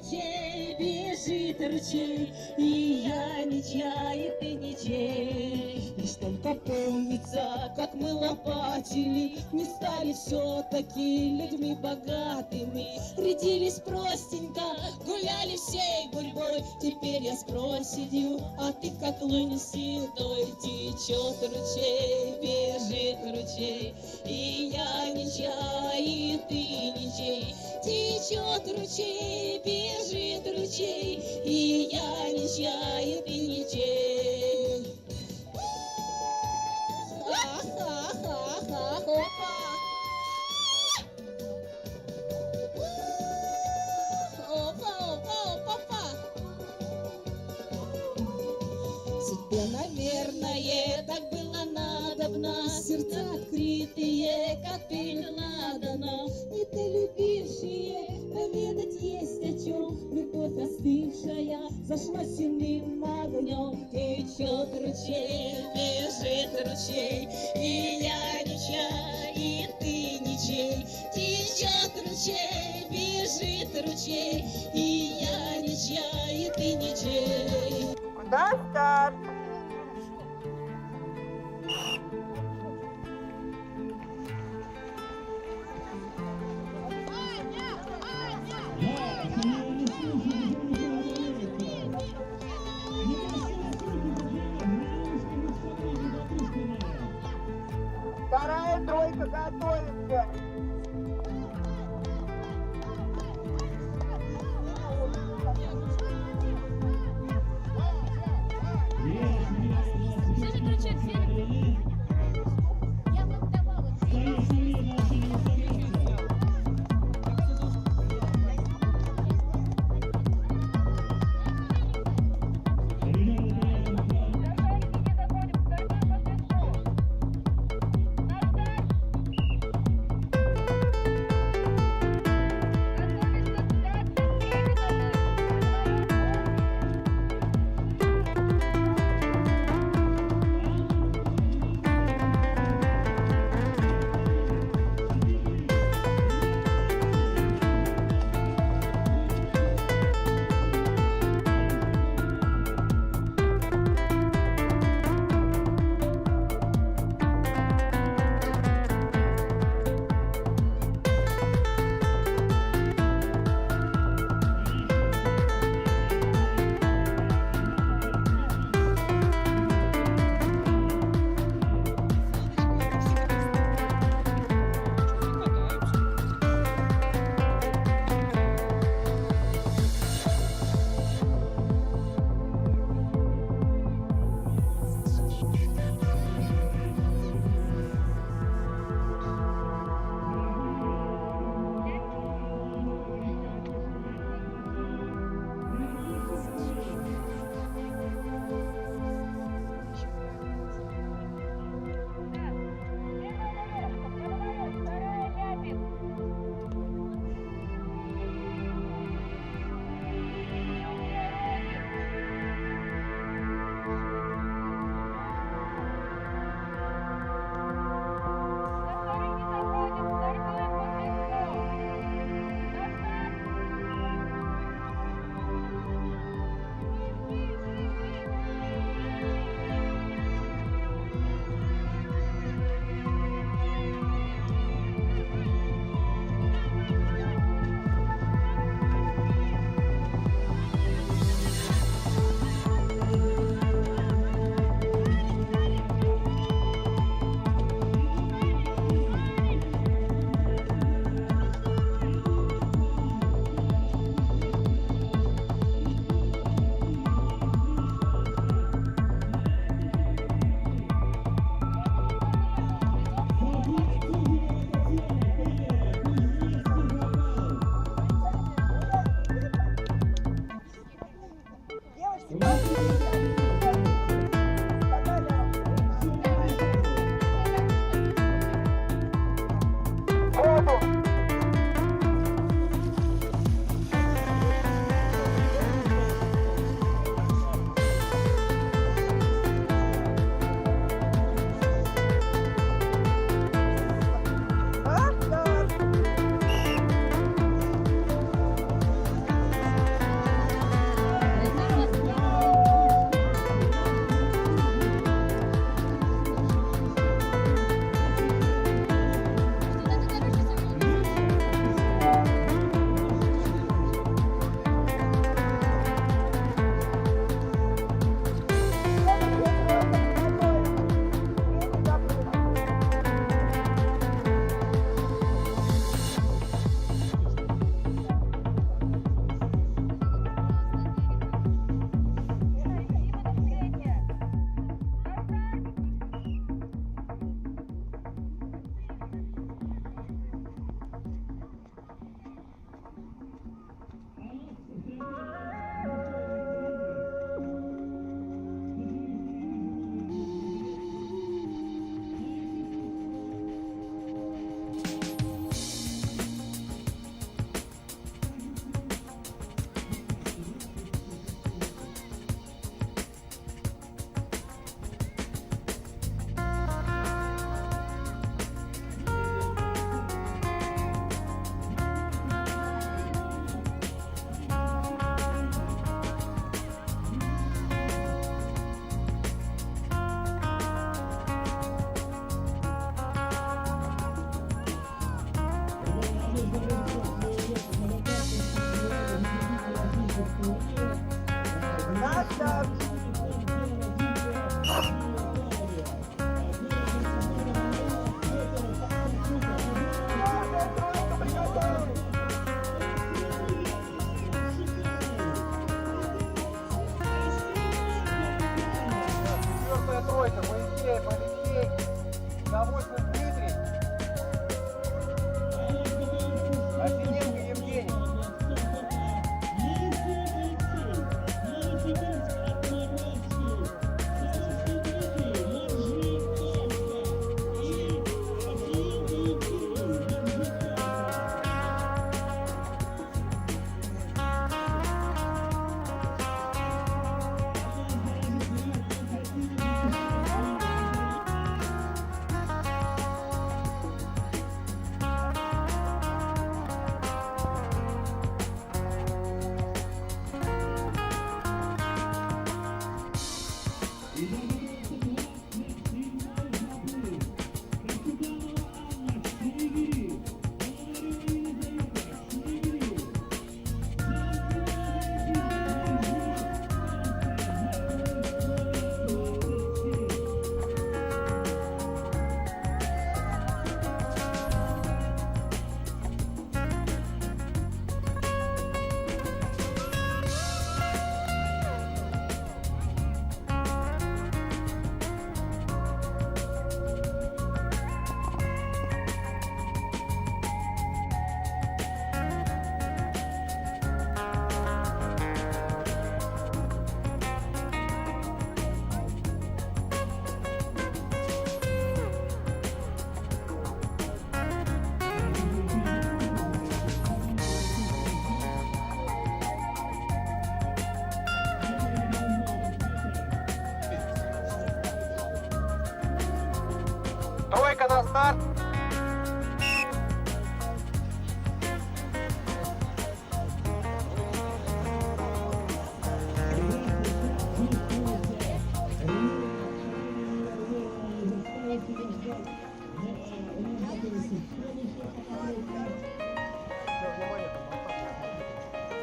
ручей, бежит ручей, и я ничья, и ты ничей. Лишь только помнится, как мы лопатили, не стали все-таки людьми богатыми. Рядились простенько, гуляли всей гурьбой. Теперь я с проседью, а ты как лунь седой. Течет ручей, бежит ручей, и я ничья, и ты ничей. Течет ручей, бежит ручей, и я ничья, и ты ничей. Судьбе, наверное, так было надобно, сердца открытые, как перед дано. И ты любившие, поведать есть о чем. Любовь остывшая зашла сильным огнем. Течет ручей, бежит ручей, и я ничья, и ты ничей. Течет ручей, бежит ручей, и я ничья, и ты ничей. Куда старт? Вторая тройка готовится. Yes.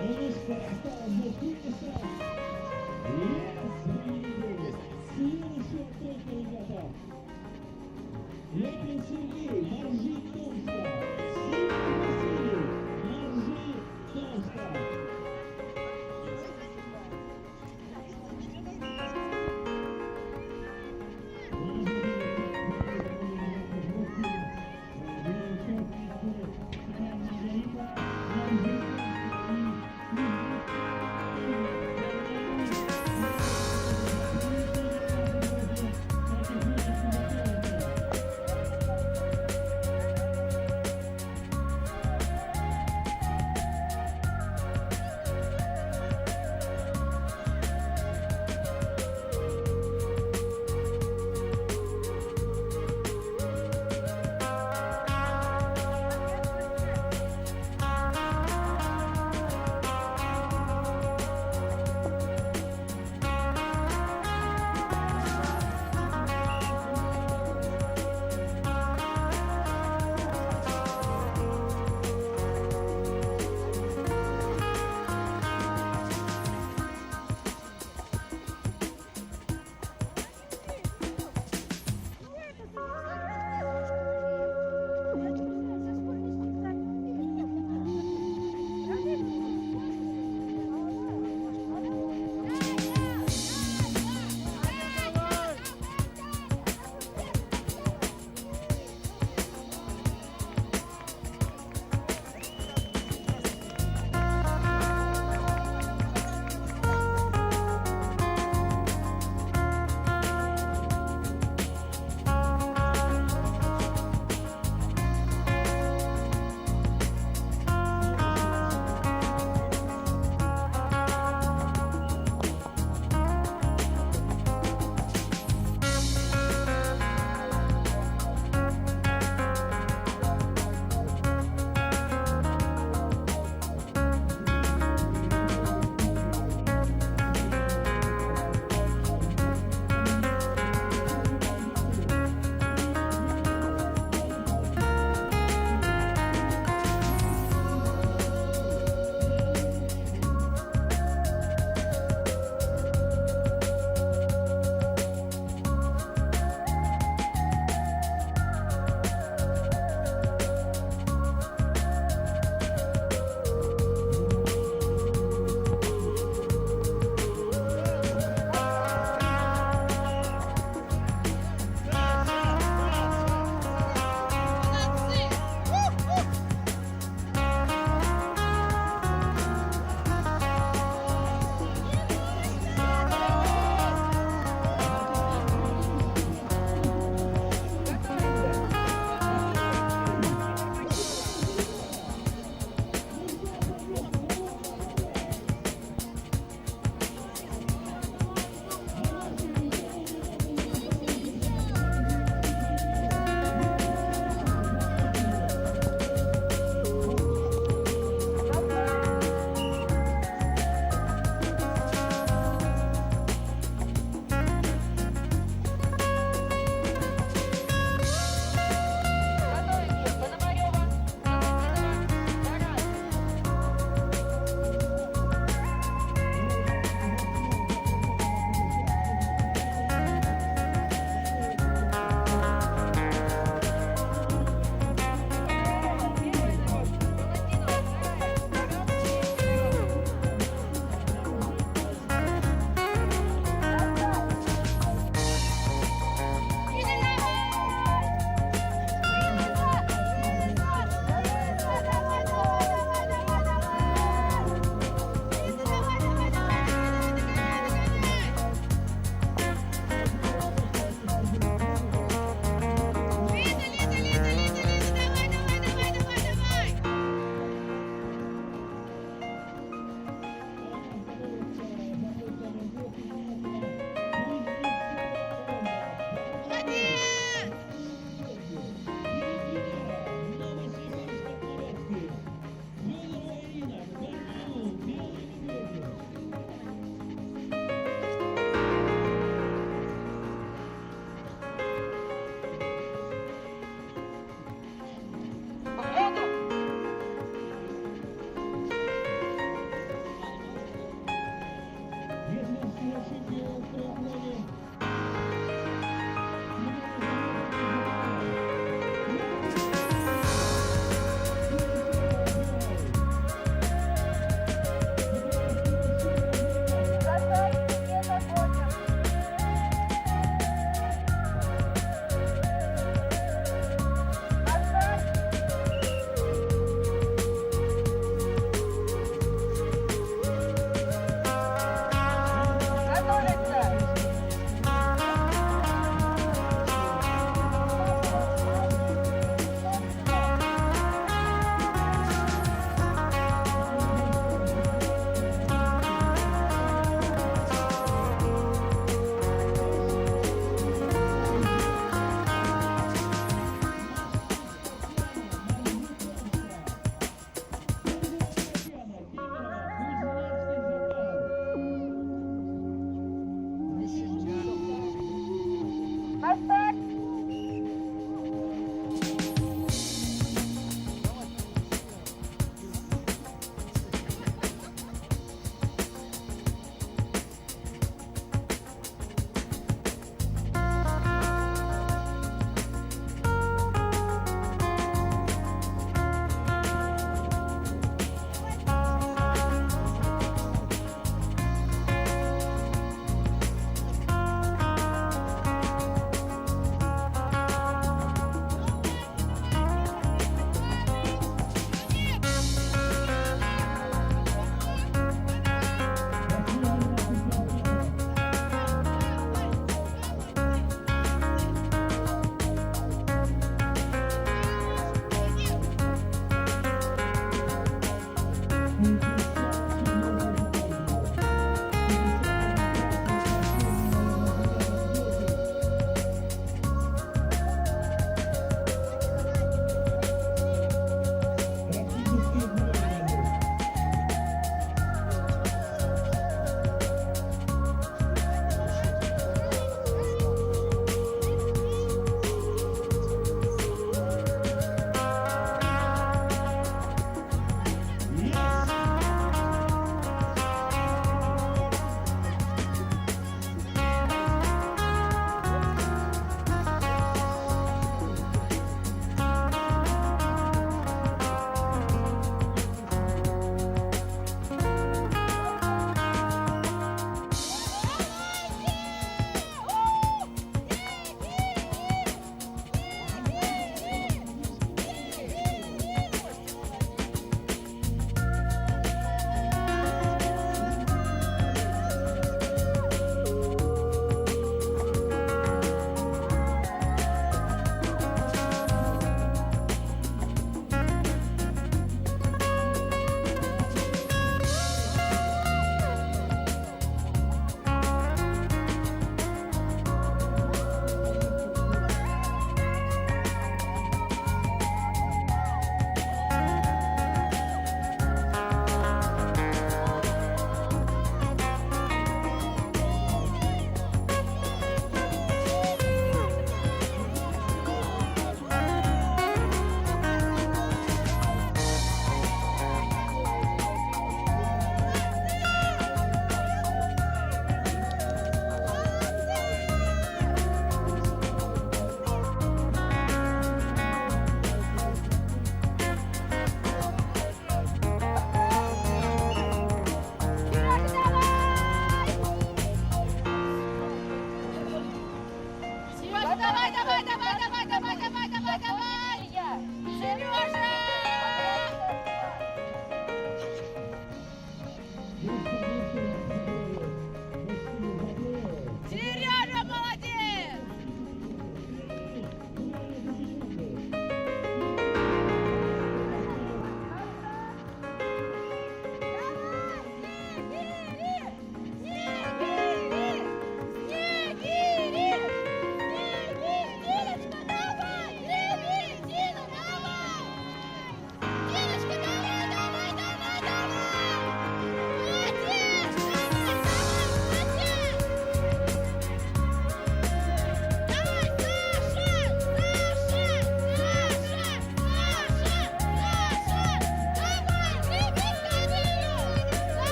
Ну что, осталось до финиша. Следующая тройка, ребята. Ляпин Сергей, Моржи, Томска. Сергей Василий, Моржи, Томска.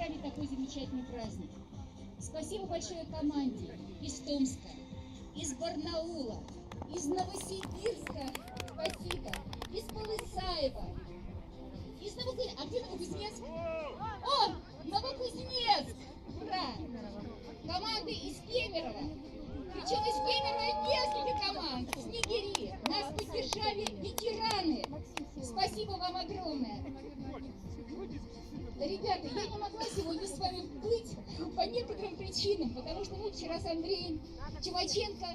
поддержали такой замечательный праздник. Спасибо большое команде из Томска, из Барнаула, из Новосибирска, спасибо, из Полысаева, из Новокузнецка. А где Новокузнецк? О, Новокузнецк! Ура! Команды из Кемерово. Причем из Кемерово несколько команд. Снегири. Нас поддержали ветераны. Спасибо вам огромное. Ребята, я не могла сегодня с вами быть по некоторым причинам, потому что мы вчера с Андреем Чумаченко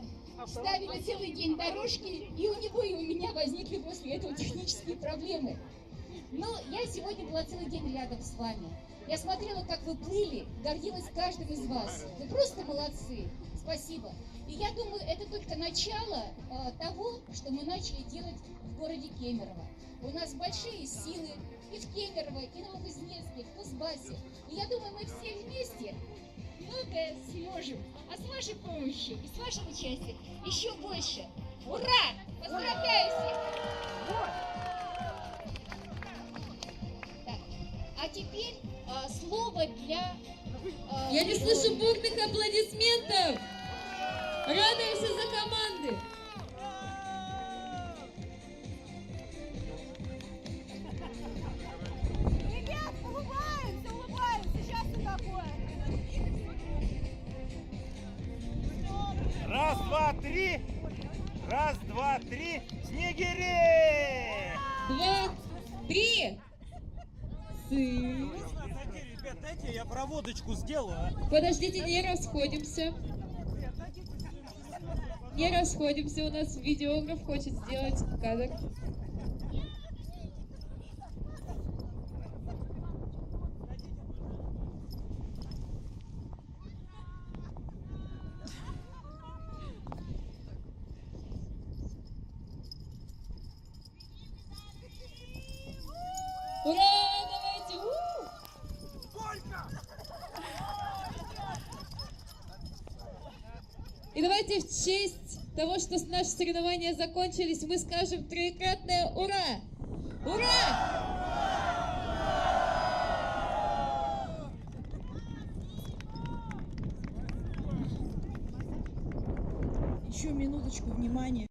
ставили целый день дорожки, и у него и у меня возникли после этого технические проблемы. Но я сегодня была целый день рядом с вами. Я смотрела, как вы плыли, гордилась каждым из вас. Вы просто молодцы. Спасибо. И я думаю, это только начало того, что мы начали делать в городе Кемерово. У нас большие силы и в Кемерово, и в Новокузнецке, в Кузбассе. И я думаю, мы все вместе многое сможем. А с вашей помощью и с вашим участием еще больше. Ура! Поздравляю всех! Так, а теперь слово для... Я не слышу бурных аплодисментов! Радуемся за команды! Ребят, улыбаемся, сейчас что такое? Раз, два, три. Раз, два, три. Снегири! 2, 3. Сын. Ребят, дайте я проводочку сделаю. Подождите, не расходимся. Не расходимся, у нас видеограф хочет сделать кадр. Ура! Давайте! И давайте в честь того, что наши соревнования закончились, мы скажем троекратное ура! Ура! Еще минуточку внимания.